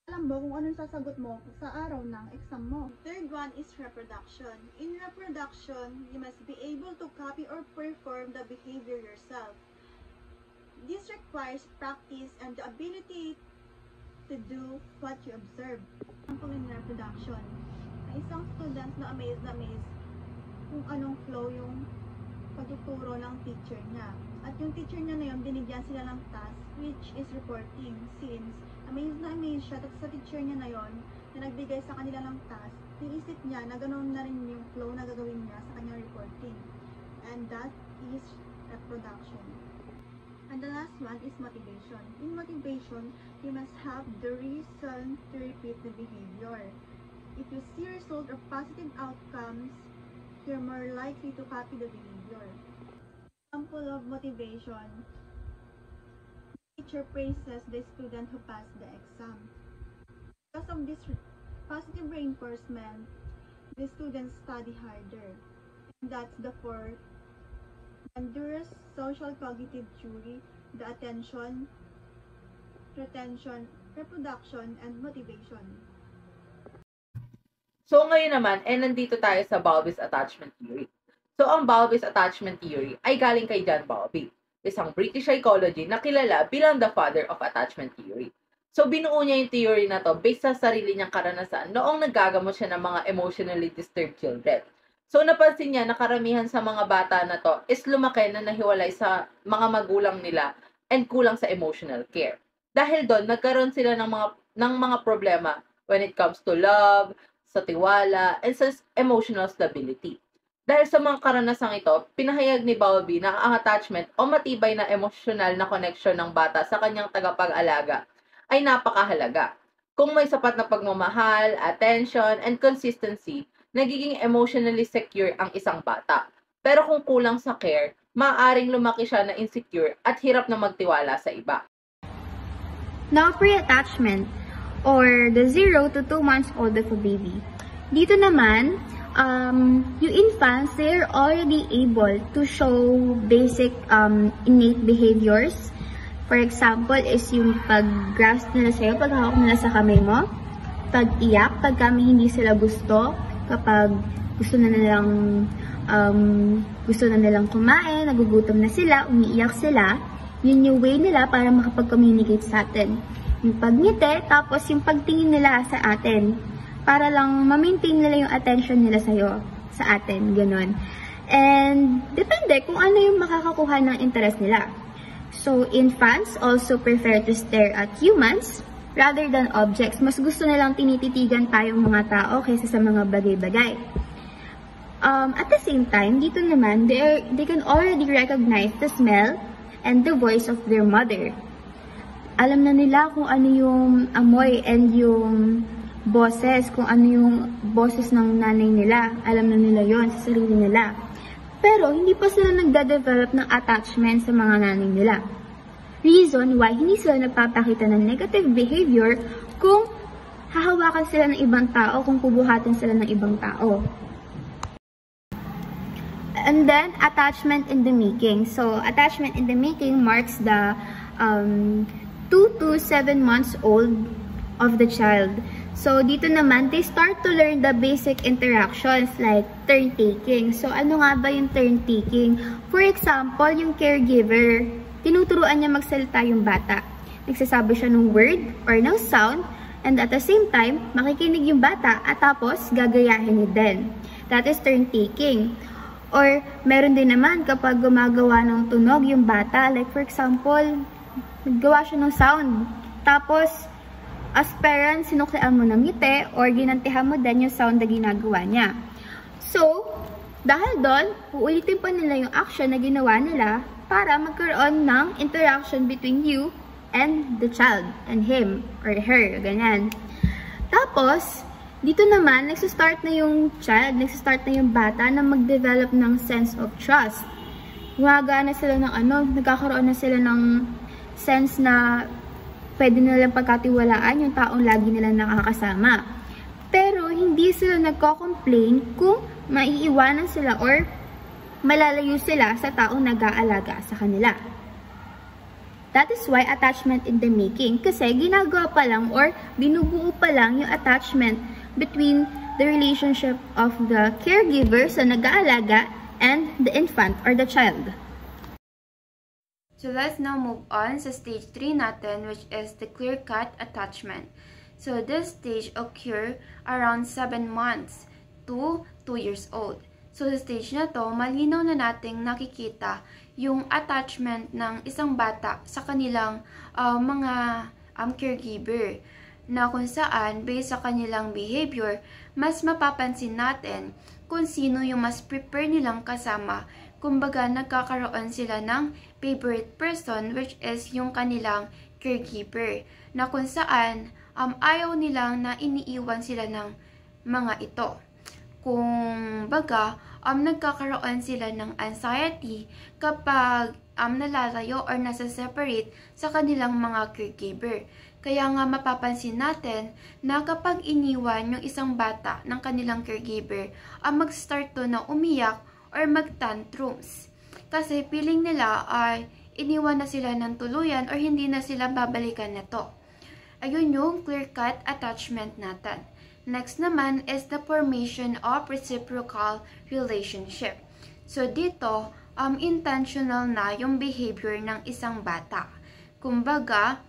alam mo kung anong sasagot mo sa araw ng exam mo. Third one is reproduction. In reproduction, you must be able to copy or perform the behavior yourself. This requires practice and the ability to do what you observe. Example in reproduction, may isang student na amaze kung anong flow yung pagtuturo ng teacher niya. At yung teacher niya na yun, binigyan sila ng task which is reporting. Since amazed na amazed siya sa teacher niya na yun, na nagbigay sa kanila ng task, niisip niya na ganoon na rin yung flow na gagawin niya sa kanyang reporting. And that is reproduction. And the last one is motivation. In motivation, you must have the reason to repeat the behavior. If you see result or positive outcomes, you're more likely to copy the behavior. Example of motivation, teacher praises the student who passed the exam. Because of this positive reinforcement, the students study harder. And that's the fourth. Bandura's social cognitive theory, the attention, retention, reproduction, and motivation. So ngayon naman, nandito tayo sa Bowlby's attachment theory. So ang Bowlby's attachment theory ay galing kay John Bowlby, isang British psychology na kilala bilang the father of attachment theory. So binuo niya yung theory na to based sa sarili niyang karanasan noong naggagamot siya ng mga emotionally disturbed children. So napansin niya na karamihan sa mga bata na to is lumaki na nahiwalay sa mga magulang nila and kulang sa emotional care. Dahil doon, nagkaroon sila ng mga problema when it comes to love, sa tiwala, and sa emotional stability. Dahil sa mga karanasang ito, pinahayag ni Bowlby na ang attachment o matibay na emotional na connection ng bata sa kanyang tagapag-alaga ay napakahalaga. Kung may sapat na pagmamahal, attention, and consistency, nagiging emotionally secure ang isang bata. Pero kung kulang sa care, maaaring lumaki siya na insecure at hirap na magtiwala sa iba. Now, pre-attachment, or the 0 to 2 months old of a baby. Dito naman, yung infants, they're already able to show basic innate behaviors. For example, is yung pag-grasp nila sa'yo, paghahawak nila sa kamay mo, pag-iyak, pagka may hindi sila gusto, kapag gusto na nilang kumain, nagugutom na sila, umiiyak sila, yun yung way nila para makapag-communicate sa atin. Yung pagngiti, tapos yung pagtingin nila sa atin, para lang ma-maintain nila yung attention nila sa atin, ganun. And depende kung ano yung makakakuha ng interest nila. So, infants also prefer to stare at humans rather than objects. Mas gusto nilang tinititigan tayong mga tao kaysa sa mga bagay-bagay. At the same time, dito naman, they can already recognize the smell and the voice of their mother. Alam na nila kung ano yung amoy and yung boses, kung ano yung boses ng nanay nila. Alam na nila yon sa sarili nila. Pero, hindi pa sila nagda-develop ng attachment sa mga nanay nila. Reason why hindi sila nagpapakita ng negative behavior kung hahawakan sila ng ibang tao, kung pubuhatin sila ng ibang tao. And then, attachment in the making. So, attachment in the making marks the 2 to 7 months old of the child. So, dito naman, they start to learn the basic interactions like turn-taking. So, ano nga ba yung turn-taking? For example, yung caregiver, tinuturuan niya magsalita yung bata. Nagsasabi siya ng word or ng sound, and at the same time, makikinig yung bata at tapos gagayahin niya din. That is turn-taking. Or, meron din naman kapag gumagawa ng tunog yung bata, like for example, naggawa siya ng sound. Tapos, as parents, sinuklian mo ng ngiti or ginantihan mo din yung sound na ginagawa niya. So, dahil doon, uulitin pa nila yung action na ginawa nila para magkaroon ng interaction between you and the child, and him or her, ganyan. Tapos, dito naman, nagsistart na yung child, nagsistart na yung bata na mag-develop ng sense of trust. Gumagana sila ng nagkakaroon na sila ng sense na pwede nilang pagkatiwalaan yung taong lagi nilang nakakasama. Pero, hindi sila nagko-complain kung maiiwanan sila or malalayo sila sa taong nag-aalaga sa kanila. That is why attachment in the making, kasi ginagawa pa lang or binubuo pa lang yung attachment between the relationship of the caregiver sa nag-aalaga and the infant or the child. So let's now move on sa stage 3 natin, which is the clear-cut attachment. So this stage occur around 7 months to 2 years old. So sa stage na to, malinaw na nating nakikita yung attachment ng isang bata sa kanilang mga caregiver, na kung saan, based sa kanilang behavior, mas mapapansin natin kung sino yung mas prepare nilang kasama. Kumbaga, nagkakaroon sila ng favorite person, which is yung kanilang caregiver, na kung saan ayaw nilang na iniiwan sila ng mga ito. Kung baga, nagkakaroon sila ng anxiety kapag nalalayo or nasa-separate sa kanilang mga caregiver. Kaya nga mapapansin natin na kapag iniwan yung isang bata ng kanilang caregiver, mag-start to na umiyak or mag-tantrums. Kasi feeling nila ay iniwan na sila ng tuluyan or hindi na sila babalikan nito. Ayun yung clear-cut attachment natin. Next naman is the formation of reciprocal relationship. So dito, intentional na yung behavior ng isang bata. Kumbaga,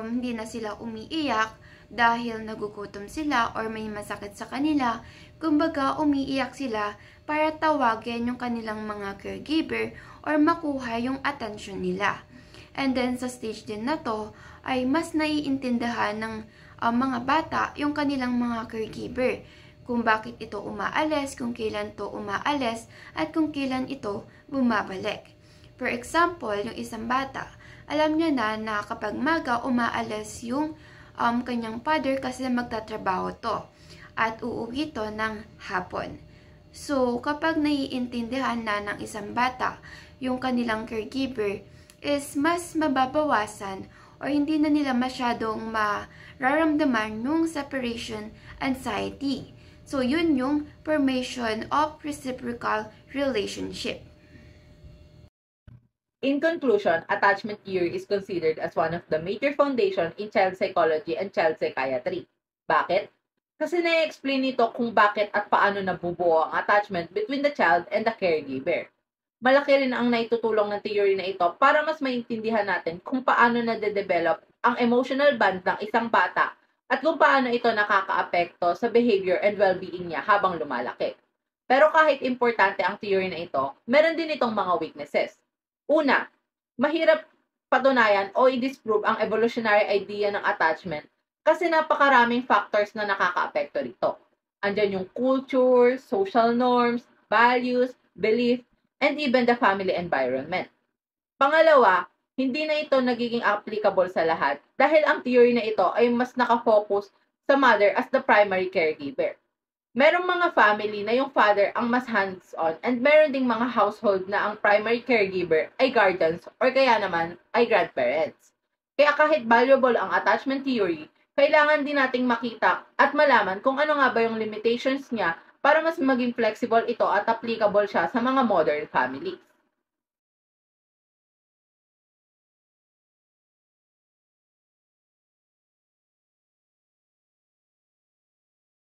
hindi na sila umiiyak dahil nagugutom sila or may masakit sa kanila. Kumbaga, umiiyak sila para tawagin yung kanilang mga caregiver or makuha yung attention nila. And then sa stage din na to, ay mas naiintindihan ng mga bata yung kanilang mga caregiver, kung bakit ito umaalis, kung kailan to umaalis, at kung kailan ito bumabalik. For example, yung isang bata, alam niya na kapag maga umaalis yung kanyang father kasi magtatrabaho to at uuwi to ng hapon. So, kapag naiintindihan na ng isang bata yung kanilang caregiver, is mas mababawasan o hindi na nila masyadong mararamdaman yung separation anxiety. So, yun yung formation of reciprocal relationship. In conclusion, attachment theory is considered as one of the major foundations in child psychology and child psychiatry. Bakit? Kasi na-explain nito kung bakit at paano nabubuo ang attachment between the child and the caregiver. Malaki rin ang naitutulong ng theory na ito para mas maintindihan natin kung paano nade-develop ang emotional bond ng isang bata at kung paano ito nakakaapekto sa behavior and well-being niya habang lumalaki. Pero kahit importante ang theory na ito, meron din itong mga weaknesses. Una, mahirap patunayan o i-disprove ang evolutionary idea ng attachment kasi napakaraming factors na nakakaapekto rito. Andyan yung culture, social norms, values, belief, and even the family environment. Pangalawa, hindi na ito nagiging applicable sa lahat dahil ang theory na ito ay mas nakafocus sa mother as the primary caregiver. Merong mga family na yung father ang mas hands-on and meron ding mga household na ang primary caregiver ay guardians or kaya naman ay grandparents. Kaya kahit valuable ang attachment theory, kailangan din nating makita at malaman kung ano nga ba yung limitations niya para mas maging flexible ito at applicable siya sa mga modern families.